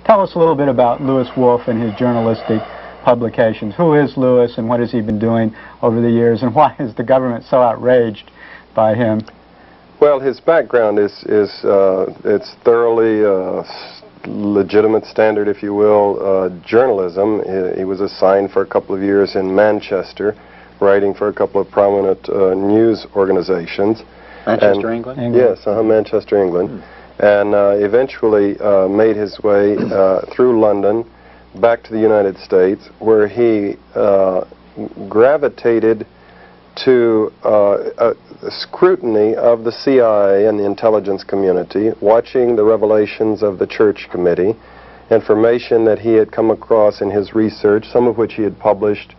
Tell us a little bit about Lewis Wolf and his journalistic publications. Who is Lewis, and what has he been doing over the years, and why is the government so outraged by him? Well, his background is it's thoroughly legitimate, standard, if you will, journalism. He was assigned for a couple of years in Manchester, writing for a couple of prominent news organizations. Manchester, England? Yes, Manchester, England. And eventually made his way through London back to the United States, where he gravitated to scrutiny of the CIA and the intelligence community, watching the revelations of the Church Committee, information that he had come across in his research, some of which he had published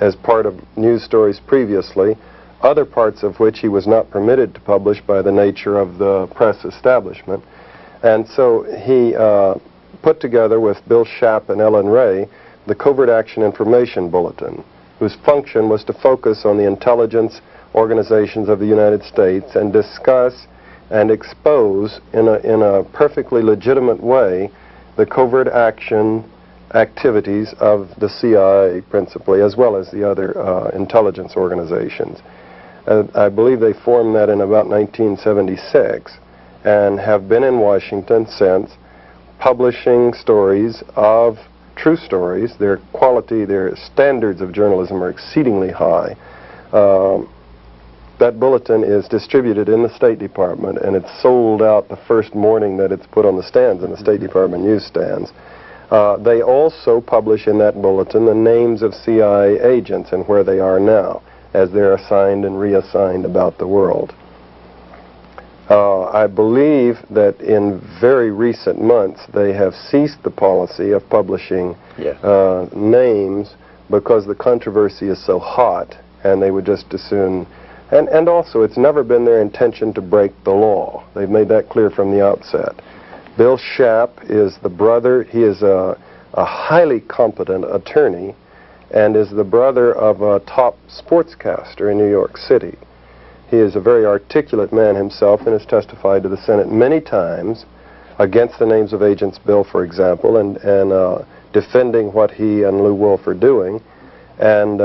as part of news stories previously, other parts of which he was not permitted to publish by the nature of the press establishment. And so he put together with Bill Shapp and Ellen Ray the Covert Action Information Bulletin, whose function was to focus on the intelligence organizations of the United States and discuss and expose in a perfectly legitimate way the covert action activities of the CIA principally, as well as the other intelligence organizations. I believe they formed that in about 1976 and have been in Washington since, publishing stories of true stories. Their quality, their standards of journalism are exceedingly high. That bulletin is distributed in the State Department, and it's sold out the first morning that it's put on the stands in the State Department newsstands. They also publish in that bulletin the names of CIA agents and where they are now, as they're assigned and reassigned about the world. I believe that in very recent months they have ceased the policy of publishing names because the controversy is so hot, and they would just as soon. And also, it's never been their intention to break the law. They've made that clear from the outset. Bill Shapp is the brother. He is a highly competent attorney and is the brother of a top sportscaster in New York City. He is a very articulate man himself and has testified to the Senate many times against the names of Agents Bill, for example, and defending what he and Lew Wolf are doing. And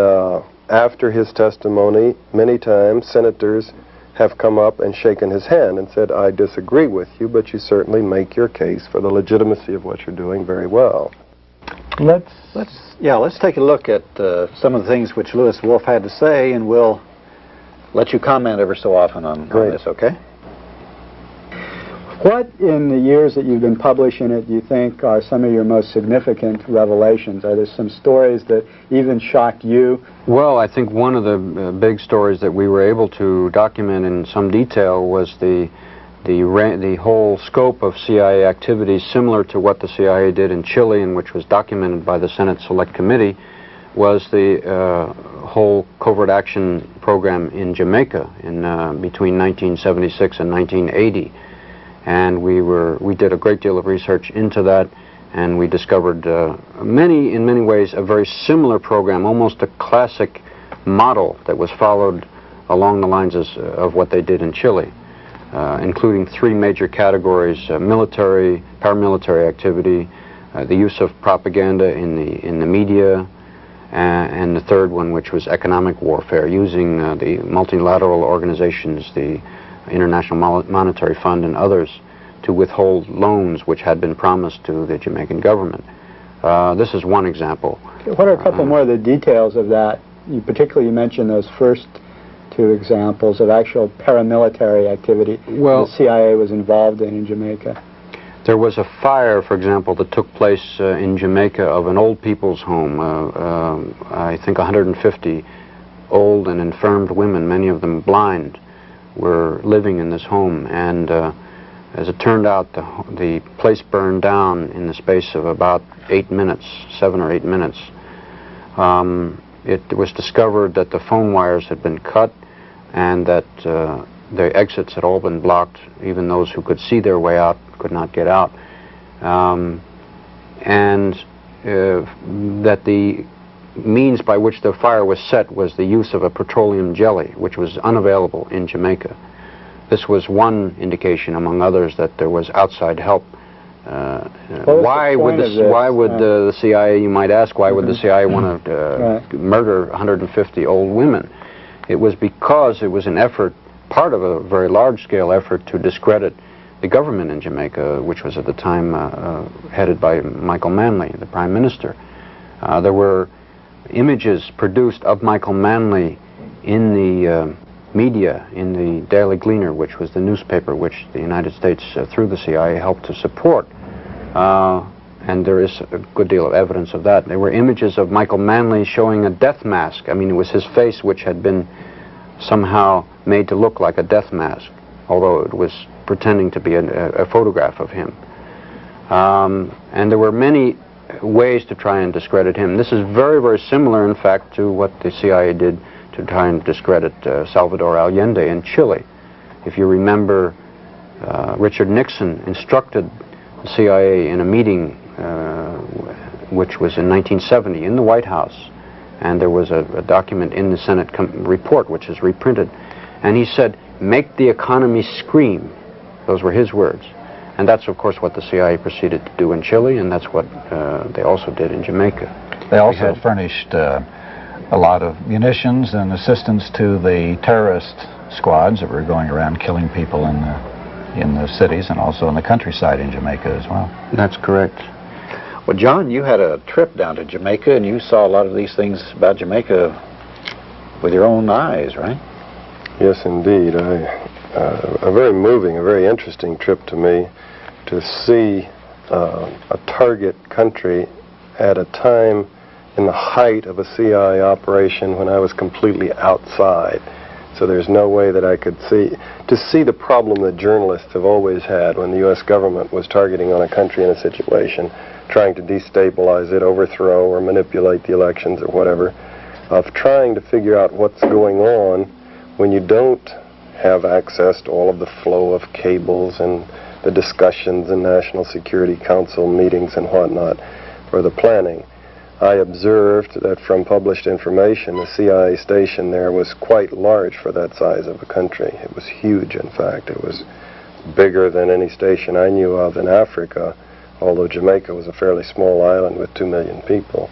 after his testimony, many times senators have come up and shaken his hand and said, I disagree with you, but you certainly make your case for the legitimacy of what you're doing very well. Let's take a look at some of the things which Lewis Wolf had to say, and we'll let you comment ever so often on this, okay? What, in the years that you've been publishing it, do you think are some of your most significant revelations? Are there some stories that even shocked you? Well, I think one of the big stories that we were able to document in some detail was the whole scope of CIA activities, similar to what the CIA did in Chile, and which was documented by the Senate Select Committee, was the whole covert action program in Jamaica in between 1976 and 1980. And we did a great deal of research into that, and we discovered in many ways, a very similar program, almost a classic model that was followed along the lines of what they did in Chile, including three major categories: military, paramilitary activity, the use of propaganda in the media, and the third one, which was economic warfare, using the multilateral organizations, the International Monetary Fund and others, to withhold loans which had been promised to the Jamaican government. This is one example. What are a couple more of the details of that? Particularly, you mentioned those first two examples of actual paramilitary activity the CIA was involved in Jamaica. There was a fire, for example, that took place in Jamaica of an old people's home. I think 150 old and infirmed women, many of them blind, were living in this home, and as it turned out, the place burned down in the space of about 8 minutes, 7 or 8 minutes. It was discovered that the phone wires had been cut and that the exits had all been blocked. Even those who could see their way out could not get out. And that the means by which the fire was set was the use of a petroleum jelly, which was unavailable in Jamaica. This was one indication, among others, that there was outside help why would the CIA, you might ask, why would the CIA want to murder 150 old women? It was because it was an effort, part of a very large-scale effort to discredit the government in Jamaica, which was at the time headed by Michael Manley, the Prime Minister. There were images produced of Michael Manley in the media, in the Daily Gleaner, which was the newspaper which the United States, through the CIA, helped to support. And there is a good deal of evidence of that. There were images of Michael Manley showing a death mask. I mean, it was his face which had been somehow made to look like a death mask, although it was pretending to be a photograph of him. And there were many ways to try and discredit him. This is very, very similar, in fact, to what the CIA did to try and discredit Salvador Allende in Chile. If you remember, Richard Nixon instructed the CIA in a meeting which was in 1970 in the White House, and there was a document in the Senate report which is reprinted, and he said, "Make the economy scream." Those were his words. And that's, of course, what the CIA proceeded to do in Chile, and that's what they also did in Jamaica. They also furnished a lot of munitions and assistance to the terrorist squads that were going around killing people in the cities and also in the countryside in Jamaica as well. That's correct. Well, John, you had a trip down to Jamaica, and you saw a lot of these things about Jamaica with your own eyes, right? Yes, indeed. A very moving, a very interesting trip to me to see a target country at a time in the height of a CIA operation when I was completely outside. So there's no way that I could see the problem that journalists have always had when the U.S. government was targeting on a country in a situation, trying to destabilize it, overthrow, or manipulate the elections or whatever, of trying to figure out what's going on when you don't have access to all of the flow of cables and the discussions in National Security Council meetings and whatnot for the planning. I observed that from published information, the CIA station there was quite large for that size of a country. It was huge, in fact. It was bigger than any station I knew of in Africa, although Jamaica was a fairly small island with 2 million people.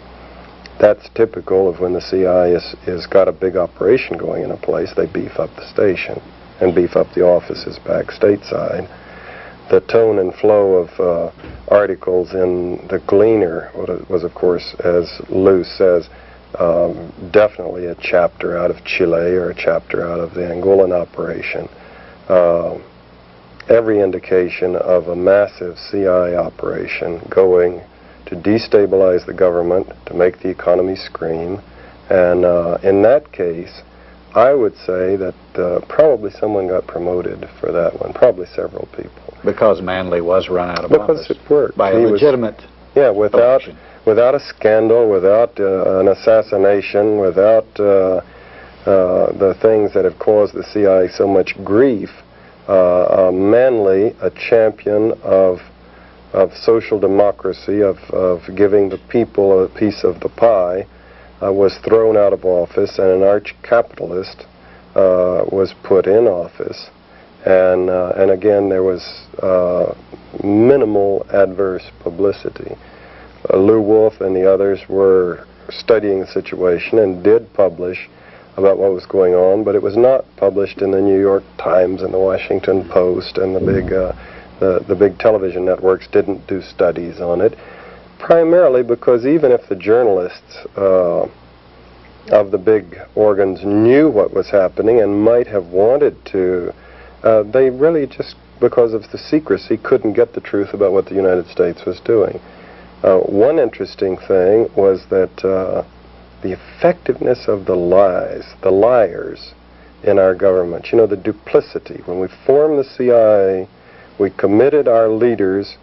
That's typical of when the CIA has got a big operation going in a place. They beef up the station and beef up the offices back stateside. The tone and flow of articles in the Gleaner was, of course, as Lou says, definitely a chapter out of Chile or a chapter out of the Angolan operation. Every indication of a massive CIA operation going to destabilize the government, to make the economy scream, and in that case, I would say that probably someone got promoted for that one, probably several people. Because Manley was run out of office. Because it worked. By a legitimate election. Without a scandal, without an assassination, without the things that have caused the CIA so much grief, Manley, a champion of social democracy, of giving the people a piece of the pie, was thrown out of office, and an arch-capitalist was put in office. And again, there was minimal adverse publicity. Lew Wolf and the others were studying the situation and did publish about what was going on, but it was not published in the New York Times and the Washington Post, and the big television networks didn't do studies on it, primarily because even if the journalists of the big organs knew what was happening and might have wanted to, they really just, because of the secrecy, couldn't get the truth about what the United States was doing. One interesting thing was that the effectiveness of the liars in our government, you know, the duplicity. When we formed the CIA, we committed our leaders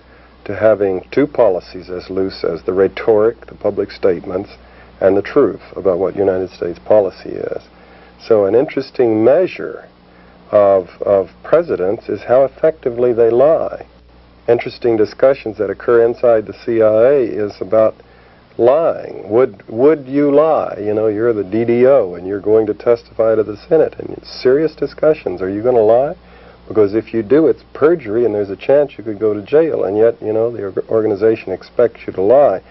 to having two policies, as Lou says, the rhetoric, the public statements, and the truth about what United States policy is. So an interesting measure of presidents is how effectively they lie. Interesting discussions that occur inside the CIA is about lying. Would you lie? You know, you're the DDO and you're going to testify to the Senate, and it's serious discussions. Are you going to lie? Because if you do, it's perjury, and there's a chance you could go to jail, and yet, you know, the organization expects you to lie.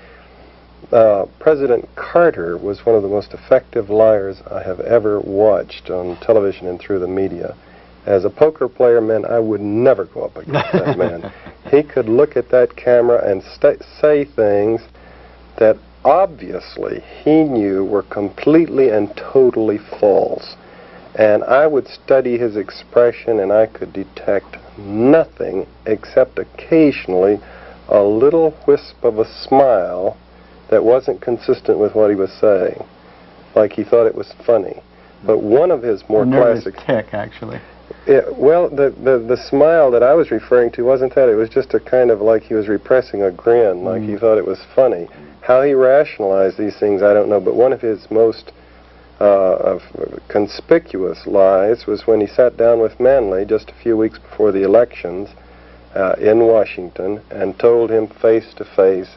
President Carter was one of the most effective liars I have ever watched on television and through the media. As a poker player, man, I would never go up against that man. He could look at that camera and say things that obviously he knew were completely and totally false. And I would study his expression, and I could detect nothing except occasionally a little wisp of a smile that wasn't consistent with what he was saying, like he thought it was funny. But one of his more classic tick, actually. Yeah, well, the smile that I was referring to wasn't that. It was just a kind of like he was repressing a grin, like he thought it was funny. How he rationalized these things, I don't know. But one of his most conspicuous lies was when he sat down with Manley just a few weeks before the elections in Washington and told him face to face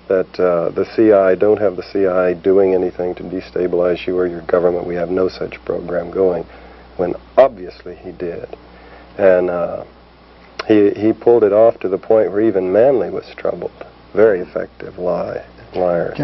that the CIA, don't have the CIA doing anything to destabilize you or your government. We have no such program going, when obviously he did. And he pulled it off to the point where even Manley was troubled. Very effective liar.